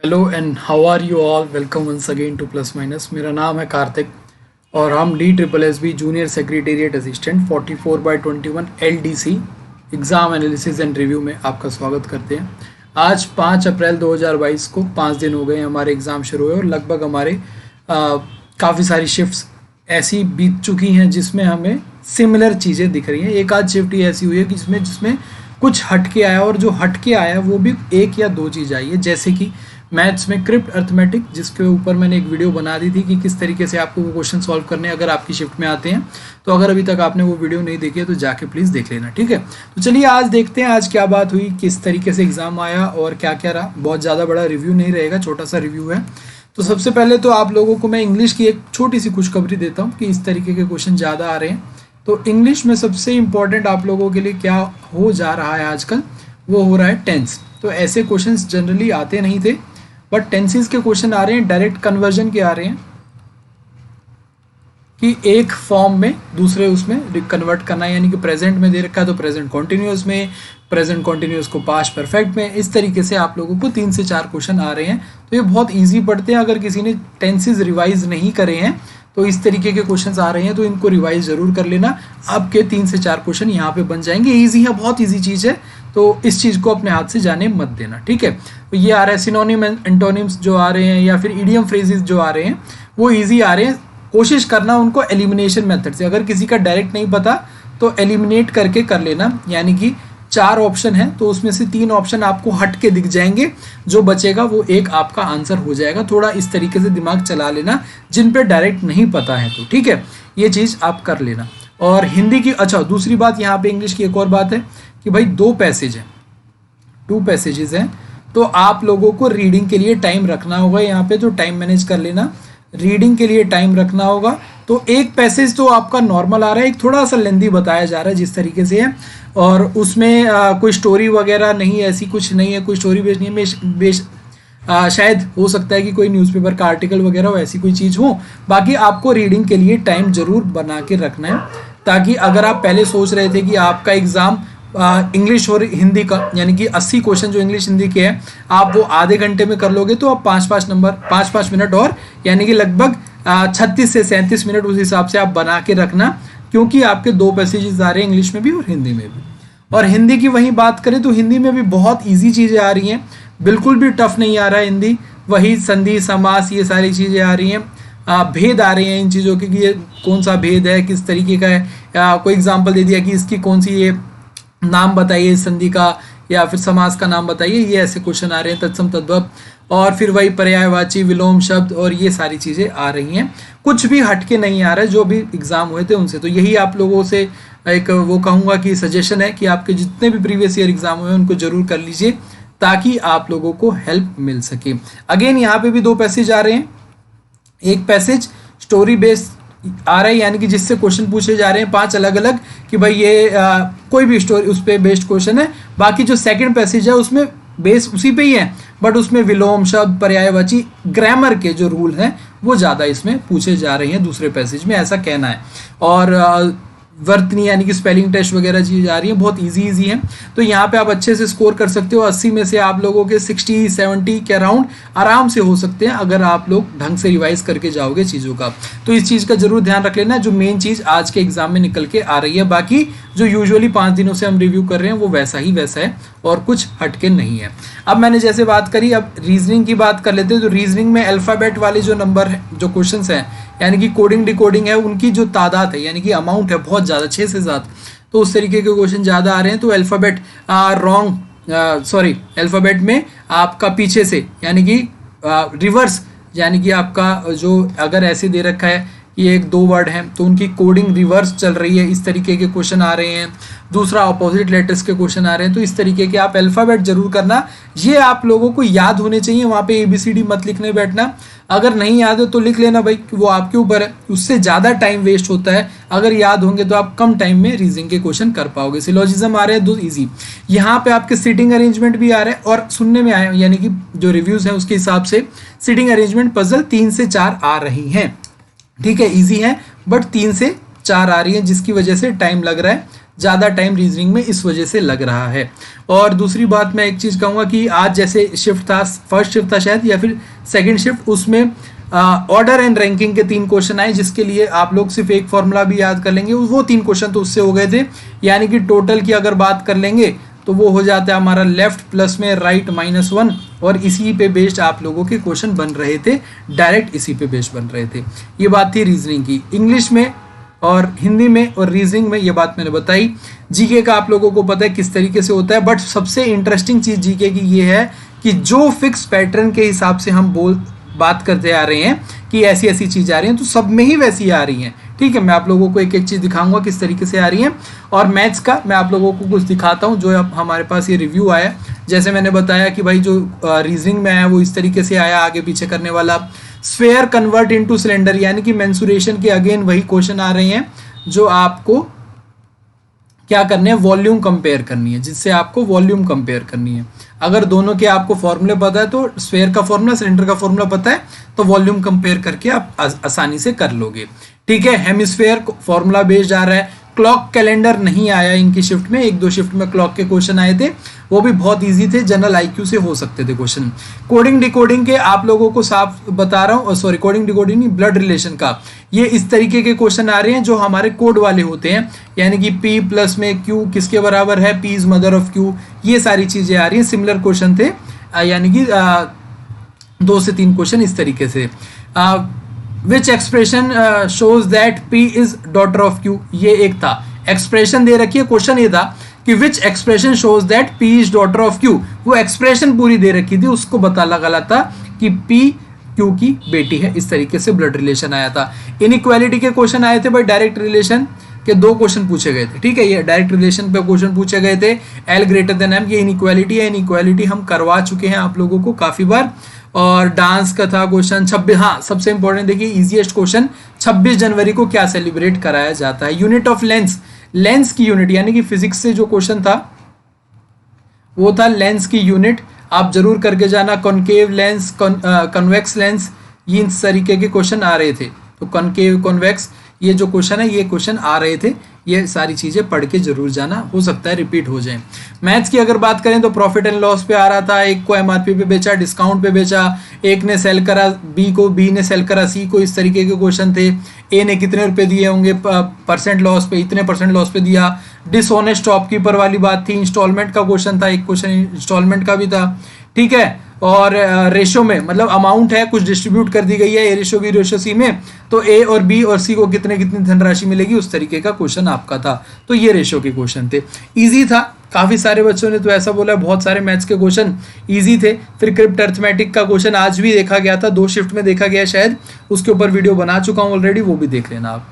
Hello and how are you all. Welcome once again to plus minus. मेरा नाम है कार्तिक और हम DSSB junior secretariat assistant 44/21 LDC exam analysis and review में आपका स्वागत करते हैं। आज 5 अप्रैल 2022 को 5 दिन हो गए हमारे एग्ज़ाम शुरू हुए और लगभग हमारे काफ़ी सारी शिफ्ट्स ऐसी बीत चुकी हैं जिसमें हमें सिमिलर चीज़ें दिख रही हैं। एक आध शिफ्ट ही ऐसी हुई है कि जिसमें कुछ हटके आया और जो हटके आया वो भी एक या दो चीज़ आई है, जैसे कि मैथ्स में क्रिप्ट अर्थमेटिक, जिसके ऊपर मैंने एक वीडियो बना दी थी कि किस तरीके से आपको वो क्वेश्चन सॉल्व करने अगर आपकी शिफ्ट में आते हैं। तो अगर अभी तक आपने वो वीडियो नहीं देखी है तो जाके प्लीज़ देख लेना, ठीक है। तो चलिए आज देखते हैं आज क्या बात हुई, किस तरीके से एग्ज़ाम आया और क्या क्या रहा। बहुत ज़्यादा बड़ा रिव्यू नहीं रहेगा, छोटा सा रिव्यू है। तो सबसे पहले तो आप लोगों को मैं इंग्लिश की एक छोटी सी खुशखबरी देता हूँ कि इस तरीके के क्वेश्चन ज़्यादा आ रहे हैं। तो इंग्लिश में सबसे इम्पॉर्टेंट आप लोगों के लिए क्या हो जा रहा है आजकल, वो हो रहा है टेंस। तो ऐसे क्वेश्चंस जनरली आते नहीं थे, बट टेंसेस के क्वेश्चन आ रहे हैं। डायरेक्ट कन्वर्जन के आ रहे हैं कि एक फॉर्म में दूसरे उसमें कन्वर्ट करना है, यानी कि प्रेजेंट में दे रखा है तो प्रेजेंट कॉन्टिन्यूअस में, प्रेजेंट कॉन्टिन्यूअस को पास्ट परफेक्ट में। इस तरीके से आप लोगों को 3 से 4 क्वेश्चन आ रहे हैं। तो ये बहुत ईजी पढ़ते हैं। अगर किसी ने टेंसेस रिवाइज नहीं करे हैं तो इस तरीके के क्वेश्चंस आ रहे हैं तो इनको रिवाइज जरूर कर लेना। आपके 3 से 4 क्वेश्चन यहाँ पे बन जाएंगे। ईजी है, बहुत ईजी चीज़ है, तो इस चीज़ को अपने हाथ से जाने मत देना, ठीक है। तो ये आ रहा है सिनोनिम एंटोनिम्स जो आ रहे हैं या फिर इडियम फ्रेजेस जो आ रहे हैं वो ईजी आ रहे हैं। कोशिश करना उनको एलिमिनेशन मेथड से, अगर किसी का डायरेक्ट नहीं पता तो एलिमिनेट करके कर लेना, यानी कि 4 ऑप्शन है तो उसमें से 3 ऑप्शन आपको हट के दिख जाएंगे, जो बचेगा वो एक आपका आंसर हो जाएगा। थोड़ा इस तरीके से दिमाग चला लेना जिन पे डायरेक्ट नहीं पता है, तो ठीक है, ये चीज़ आप कर लेना। और हिंदी की, अच्छा दूसरी बात यहाँ पे इंग्लिश की एक और बात है कि भाई 2 पैसेज हैं, 2 पैसेजेस हैं, तो आप लोगों को रीडिंग के लिए टाइम रखना होगा। यहाँ पे तो टाइम मैनेज कर लेना, रीडिंग के लिए टाइम रखना होगा। तो एक पैसेज तो आपका नॉर्मल आ रहा है, एक थोड़ा सा लेंदी बताया जा रहा है जिस तरीके से है, और उसमें कोई स्टोरी वगैरह नहीं, ऐसी कुछ नहीं है, कोई स्टोरी बेस्ड नहीं है। शायद हो सकता है कि कोई न्यूज़पेपर का आर्टिकल वगैरह हो, ऐसी कोई चीज़ हो। बाकी आपको रीडिंग के लिए टाइम जरूर बना के रखना है, ताकि अगर आप पहले सोच रहे थे कि आपका एग्ज़ाम इंग्लिश और हिंदी का, यानी कि 80 क्वेश्चन जो इंग्लिश हिंदी के हैं आप वो आधे घंटे में कर लोगे, तो आप 5-5 मिनट और, यानी कि लगभग 36 से 37 मिनट उस हिसाब से आप बना के रखना, क्योंकि आपके 2 पैसेजेस आ रहे हैं इंग्लिश में भी और हिंदी में भी। और हिंदी की वही बात करें तो हिंदी में भी बहुत ईजी चीज़ें आ रही हैं, बिल्कुल भी टफ नहीं आ रहा है हिंदी। वही संधि समास ये सारी चीज़ें आ रही हैं, भेद आ रहे हैं इन चीज़ों के कि ये कौन सा भेद है, किस तरीके का है। कोई एग्जाम्पल दे दिया कि इसकी कौन सी ये नाम बताइए संधि का, या फिर समास का नाम बताइए, ये ऐसे क्वेश्चन आ रहे हैं, तत्सम तद्भव। और फिर वही पर्यायवाची विलोम शब्द और ये सारी चीज़ें आ रही हैं। कुछ भी हटके नहीं आ रहा है जो भी एग्ज़ाम हुए थे उनसे। तो यही आप लोगों से एक वो कहूँगा कि सजेशन है कि आपके जितने भी प्रीवियस ईयर एग्ज़ाम हुए उनको जरूर कर लीजिए, ताकि आप लोगों को हेल्प मिल सके। अगेन यहाँ पे भी 2 पैसेज आ रहे हैं। एक पैसेज स्टोरी बेस्ड आ रहा है, यानी कि जिससे क्वेश्चन पूछे जा रहे हैं 5 अलग अलग, कि भाई ये कोई भी स्टोरी उस पर बेस्ड क्वेश्चन है। बाकी जो सेकंड पैसेज है उसमें बेस उसी पे ही है, बट उसमें विलोम शब्द, पर्यायवाची, ग्रामर के जो रूल हैं वो ज़्यादा इसमें पूछे जा रहे हैं दूसरे पैसेज में, ऐसा कहना है। और वर्तनी यानी कि स्पेलिंग टेस्ट वगैरह चीज़ आ रही है, बहुत इजी है। तो यहाँ पे आप अच्छे से स्कोर कर सकते हो। 80 में से आप लोगों के 60-70 के अराउंड आराम से हो सकते हैं, अगर आप लोग ढंग से रिवाइज करके जाओगे चीज़ों का। तो इस चीज़ का जरूर ध्यान रख लेना, जो मेन चीज़ आज के एग्जाम में निकल के आ रही है। बाकी जो यूजुअली 5 दिनों से हम रिव्यू कर रहे हैं वो वैसा ही वैसा है और कुछ हटके नहीं है। अब मैंने जैसे बात करी, अब रीजनिंग की बात कर लेते हैं। तो रीजनिंग में अल्फ़ाबेट वाले जो नंबर है, जो क्वेश्चंस हैं, यानी कि कोडिंग डिकोडिंग है, उनकी जो तादाद है, यानी कि अमाउंट है बहुत ज़्यादा, 6 से 7, तो उस तरीके के क्वेश्चन ज़्यादा आ रहे हैं। तो अल्फ़ाबेट अल्फ़ाबेट में आपका पीछे से, यानी कि रिवर्स, यानी कि आपका जो अगर ऐसे दे रखा है ये 1-2 वर्ड हैं तो उनकी कोडिंग रिवर्स चल रही है, इस तरीके के क्वेश्चन आ रहे हैं। दूसरा अपोजिट लेटर्स के क्वेश्चन आ रहे हैं। तो इस तरीके के आप अल्फ़ाबेट जरूर करना, ये आप लोगों को याद होने चाहिए। वहाँ पे ABCD मत लिखने बैठना, अगर नहीं याद है तो लिख लेना भाई, वो आपके ऊपर है, उससे ज़्यादा टाइम वेस्ट होता है। अगर याद होंगे तो आप कम टाइम में रीजनिंग के क्वेश्चन कर पाओगे। सिलोजिज्म आ रहे हैं 2 ईजी। यहाँ पे आपके सिटिंग अरेंजमेंट भी आ रहे हैं, और सुनने में आए यानी कि जो रिव्यूज़ हैं उसके हिसाब से सिटिंग अरेंजमेंट पजल 3 से 4 आ रही हैं, ठीक है, इजी है, बट 3 से 4 आ रही है, जिसकी वजह से टाइम लग रहा है। ज़्यादा टाइम रीजनिंग में इस वजह से लग रहा है। और दूसरी बात मैं एक चीज़ कहूँगा कि आज जैसे शिफ्ट था, फर्स्ट शिफ्ट था शायद या फिर सेकंड शिफ्ट, उसमें ऑर्डर एंड रैंकिंग के 3 क्वेश्चन आए, जिसके लिए आप लोग सिर्फ एक फॉर्मूला भी याद कर लेंगे, वो 3 क्वेश्चन तो उससे हो गए थे। यानी कि टोटल की अगर बात कर लेंगे तो वो हो जाता है हमारा लेफ्ट प्लस में राइट -1, और इसी पे बेस्ड आप लोगों के क्वेश्चन बन रहे थे, डायरेक्ट इसी पे बेस्ड बन रहे थे। ये बात थी रीजनिंग की। इंग्लिश में और हिंदी में और रीजनिंग में ये बात मैंने बताई। जीके का आप लोगों को पता है किस तरीके से होता है, बट सबसे इंटरेस्टिंग चीज़ जीके की ये है कि जो फिक्स पैटर्न के हिसाब से हम बात करते आ रहे हैं कि ऐसी ऐसी चीज़ आ रही हैं, तो सब में ही वैसी आ रही हैं। ठीक है, मैं आप लोगों को एक एक चीज़ दिखाऊंगा किस तरीके से आ रही हैं। और मैथ्स का मैं आप लोगों को कुछ दिखाता हूं, जो अब हमारे पास ये रिव्यू आया। जैसे मैंने बताया कि भाई जो रीजनिंग में आया वो इस तरीके से आया, आगे पीछे करने वाला। स्फेयर कन्वर्ट इनटू सिलेंडर, यानी कि मेंसुरेशन के अगेन वही क्वेश्चन आ रहे हैं जो आपको क्या करने हैं, वॉल्यूम कंपेयर करनी है, जिससे आपको वॉल्यूम कंपेयर करनी है। अगर दोनों के आपको फॉर्मूले पता है, तो स्फेयर का फॉर्मूला, सिलेंडर का फॉर्मूला पता है, तो वॉल्यूम कंपेयर करके आप आसानी से कर लोगे। ठीक है, हेमिस्फेयर फॉर्मूला बेस्ड आ रहा है। क्लॉक कैलेंडर नहीं आया इनकी शिफ्ट में, 1-2 शिफ्ट में क्लॉक के क्वेश्चन आए थे, वो भी बहुत इजी थे, जनरल आईक्यू से हो सकते थे क्वेश्चन। कोडिंग डिकोडिंग के आप लोगों को साफ बता रहा हूँ, सॉरी कोडिंग डिकोडिंग नहीं, ब्लड रिलेशन का, ये इस तरीके के क्वेश्चन आ रहे हैं जो हमारे कोड वाले होते हैं, यानी कि P प्लस में Q किसके बराबर है, P is mother of Q, ये सारी चीजें आ रही हैं। सिमिलर क्वेश्चन थे, यानी कि 2 से 3 क्वेश्चन इस तरीके से। Which expression shows that P is daughter of Q, ये एक था, एक्सप्रेशन दे रखी है, क्वेश्चन ये था कि which expression shows that P is daughter of Q, वो एक्सप्रेशन पूरी दे रखी थी, उसको बता लगा था कि P Q की बेटी है। इस तरीके से ब्लड रिलेशन आया था। इनइक्वालिटी के क्वेश्चन आए थे भाई, डायरेक्ट रिलेशन के 2 क्वेश्चन पूछे गए थे। ठीक है, ये डायरेक्ट रिलेशन पे क्वेश्चन पूछे गए थे, L ग्रेटर देन M, ये इनइक्वालिटी है, इनइक्वालिटी हम करवा चुके हैं आप लोगों को काफी बार। और डांस का था क्वेश्चन 26, हाँ सबसे इंपॉर्टेंट देखिए इजीएस्ट क्वेश्चन, 26 जनवरी को क्या सेलिब्रेट कराया जाता है। यूनिट ऑफ लेंस, लेंस की यूनिट, यानी कि फिजिक्स से जो क्वेश्चन था वो था लेंस की यूनिट, आप जरूर करके जाना। कॉनकेव लेंस, कन्वेक्स लेंस, ये इस तरीके के क्वेश्चन आ रहे थे। तो कॉनकेव, कॉन्वेक्स, ये जो क्वेश्चन है ये क्वेश्चन आ रहे थे, ये सारी चीजें पढ़ के जरूर जाना, हो सकता है रिपीट हो जाए। मैथ्स की अगर बात करें तो प्रॉफिट एंड लॉस पे आ रहा था, एक को एमआरपी पे बेचा, डिस्काउंट पे बेचा, एक ने सेल करा बी को, बी ने सेल करा सी को, इस तरीके के क्वेश्चन थे। ए ने कितने रुपए दिए होंगे परसेंट लॉस पे, इतने परसेंट लॉस पे दिया। डिसऑनेस्ट शॉपकीपर वाली बात थी, इंस्टॉलमेंट का क्वेश्चन था, एक क्वेश्चन इंस्टॉलमेंट का भी था। ठीक है, और रेशो में मतलब अमाउंट है कुछ डिस्ट्रीब्यूट कर दी गई है, ए रेशो बी रेशो सी में, तो ए और बी और सी को कितने कितनी धनराशि मिलेगी, उस तरीके का क्वेश्चन आपका था। तो ये रेशो के क्वेश्चन थे, इजी था। काफी सारे बच्चों ने तो ऐसा बोला, बहुत सारे मैथ्स के क्वेश्चन इजी थे। फिर क्रिप्ट अर्थमेटिक का क्वेश्चन आज भी देखा गया था, 2 शिफ्ट में देखा गया शायद, उसके ऊपर वीडियो बना चुका हूँ ऑलरेडी, वो भी देख लेना आप।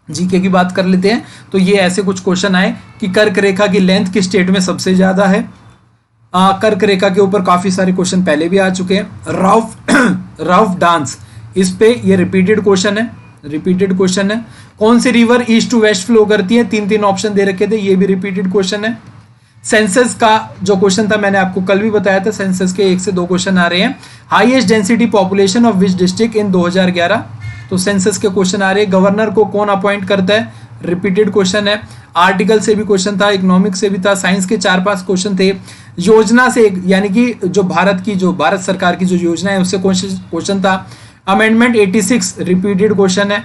जीके की बात कर लेते हैं, तो ये ऐसे कुछ क्वेश्चन आए कि कर्क रेखा की लेंथ किस स्टेट में सबसे ज्यादा है। कर्क रेखा के ऊपर काफी सारे क्वेश्चन पहले भी आ चुके हैं। रफ डांस, इस पे ये रिपीटेड क्वेश्चन है, रिपीटेड क्वेश्चन है। कौन सी river east to west flow करती है, 3 ऑप्शन दे रखे थे, ये भी रिपीटेड क्वेश्चन है। सेंसस का जो क्वेश्चन था मैंने आपको कल भी बताया था, सेंसस के 1 से 2 क्वेश्चन आ रहे हैं। Highest density population of which district in 2011, तो सेंसस के क्वेश्चन आ रहे हैं। गवर्नर को कौन अपॉइंट करता है, रिपीटेड क्वेश्चन है। आर्टिकल से भी क्वेश्चन था, इकोनॉमिक्स से भी था, साइंस के 4-5 क्वेश्चन थे। योजना से यानी कि जो भारत सरकार की जो योजना है उससे क्वेश्चन था। अमेंडमेंट 86 रिपीटेड क्वेश्चन है।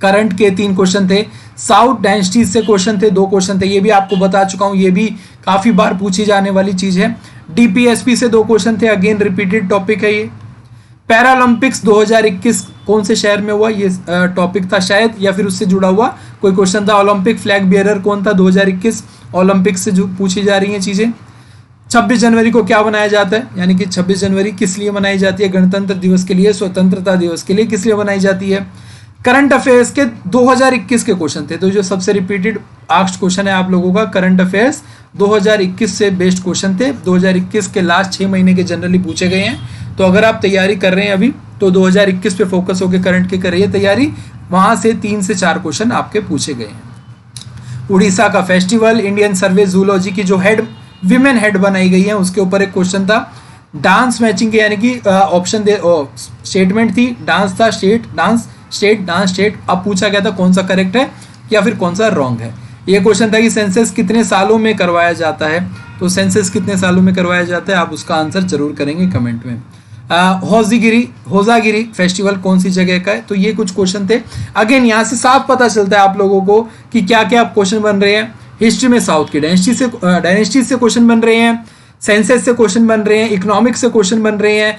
करंट के 3 क्वेश्चन थे। साउथ डायनेस्टी से क्वेश्चन थे, 2 क्वेश्चन थे, ये भी आपको बता चुका हूं, ये भी काफी बार पूछी जाने वाली चीज है। डीपीएसपी से 2 क्वेश्चन थे, अगेन रिपीटेड टॉपिक है ये। पैरालंपिक्स 2021 कौन से शहर में हुआ, ये टॉपिक था शायद, या फिर उससे जुड़ा हुआ कोई क्वेश्चन था। ओलंपिक फ्लैग बियरर कौन था 2021, ओलंपिक्स से जो पूछी जा रही हैं चीजें। 26 जनवरी को क्या मनाया जाता है, यानी कि 26 जनवरी किस लिए मनाई जाती है, गणतंत्र दिवस के लिए, स्वतंत्रता दिवस के लिए किस लिए मनाई जाती है। करंट अफेयर्स के 2021 के क्वेश्चन थे, तो जो सबसे रिपीटेड आस्क्ड क्वेश्चन है आप लोगों का, करंट अफेयर्स 2021 से बेस्ड क्वेश्चन थे। 2021 के लास्ट 6 महीने के जनरली पूछे गए हैं, तो अगर आप तैयारी कर रहे हैं अभी तो 2021 पे फोकस होकर करंट की करिए तैयारी, वहां से 3 से 4 क्वेश्चन आपके पूछे गए हैं। उड़ीसा का फेस्टिवल, इंडियन सर्वे जूलॉजी की जो हेड विमेन हेड बनाई गई है उसके ऊपर एक क्वेश्चन था। डांस मैचिंग के यानी कि ऑप्शन दे स्टेटमेंट थी, डांस था, state dance, state dance state. अब पूछा गया था कौन सा करेक्ट है या फिर कौन सा रॉन्ग है। ये क्वेश्चन था कि सेंसस कितने सालों में करवाया जाता है, तो सेंसस कितने सालों में करवाया जाता है, आप उसका आंसर जरूर करेंगे कमेंट में। होजागिरी फेस्टिवल कौन सी जगह का है, तो ये कुछ क्वेश्चन थे। अगेन यहाँ से साफ पता चलता है आप लोगों को कि क्या क्या क्वेश्चन बन रहे हैं। हिस्ट्री में साउथ की डायनेस्टी से क्वेश्चन बन रहे हैं, सेंसस से क्वेश्चन बन रहे हैं, इकोनॉमिक्स से क्वेश्चन बन रहे हैं,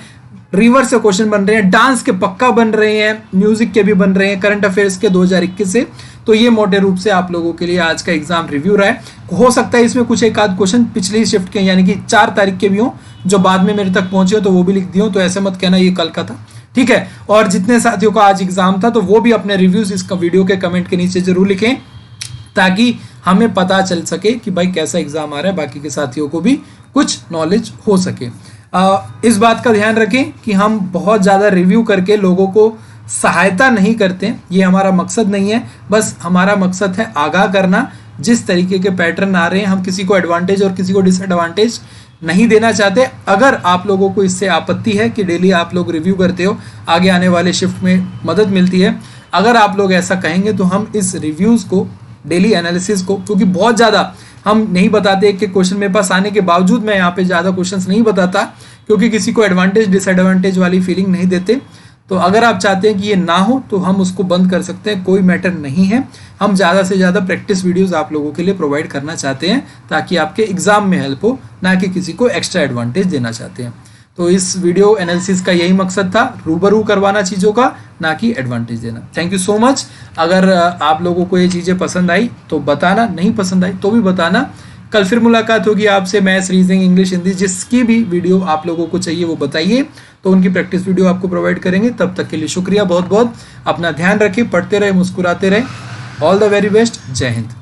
रिवर से क्वेश्चन बन रहे हैं, डांस के पक्का बन रहे हैं, म्यूजिक के भी बन रहे हैं, करंट अफेयर्स के 2021 से। तो ये मोटे रूप से आप लोगों के लिए आज का एग्जाम रिव्यू रहा है। हो सकता है इसमें कुछ एक आध क्वेश्चन पिछली शिफ्ट के यानी कि 4 तारीख के भी हों, जो बाद में मेरे तक पहुंचे हो तो वो भी लिख दियो, तो ऐसे मत कहना ये कल का था, ठीक है। और जितने साथियों का आज एग्जाम था तो वो भी अपने रिव्यूज इस वीडियो के कमेंट के नीचे जरूर लिखें, ताकि हमें पता चल सके कि भाई कैसा एग्जाम आ रहा है, बाकी के साथियों को भी कुछ नॉलेज हो सके। इस बात का ध्यान रखें कि हम बहुत ज़्यादा रिव्यू करके लोगों को सहायता नहीं करते, ये हमारा मकसद नहीं है। बस हमारा मकसद है आगाह करना। जिस तरीके के पैटर्न आ रहे हैं, हम किसी को एडवांटेज और किसी को डिसएडवांटेज नहीं देना चाहते। अगर आप लोगों को इससे आपत्ति है कि डेली आप लोग रिव्यू करते हो, आगे आने वाले शिफ्ट में मदद मिलती है, अगर आप लोग ऐसा कहेंगे तो हम इस रिव्यूज़ को, डेली एनालिसिस को, क्योंकि बहुत ज़्यादा हम नहीं बताते, एक एक क्वेश्चन मेरे पास आने के बावजूद मैं यहाँ पे ज़्यादा क्वेश्चंस नहीं बताता, क्योंकि किसी को एडवांटेज डिसएडवांटेज वाली फीलिंग नहीं देते। तो अगर आप चाहते हैं कि ये ना हो तो हम उसको बंद कर सकते हैं, कोई मैटर नहीं है। हम ज़्यादा से ज़्यादा प्रैक्टिस वीडियोस आप लोगों के लिए प्रोवाइड करना चाहते हैं, ताकि आपके एग्जाम में हेल्प हो, ना कि किसी को एक्स्ट्रा एडवांटेज देना चाहते हैं। तो इस वीडियो एनालिसिस का यही मकसद था, रूबरू करवाना चीज़ों का, ना कि एडवांटेज देना। Thank you so much. अगर आप लोगों को ये चीज़ें पसंद आई तो बताना, नहीं पसंद आई तो भी बताना। कल फिर मुलाकात होगी आपसे, मैथ्स, रीजनिंग, इंग्लिश, हिंदी, जिसकी भी वीडियो आप लोगों को चाहिए वो बताइए, तो उनकी प्रैक्टिस वीडियो आपको प्रोवाइड करेंगे। तब तक के लिए शुक्रिया बहुत बहुत। अपना ध्यान रखिए, पढ़ते रहे, मुस्कुराते रहे। All the very best. जय हिंद।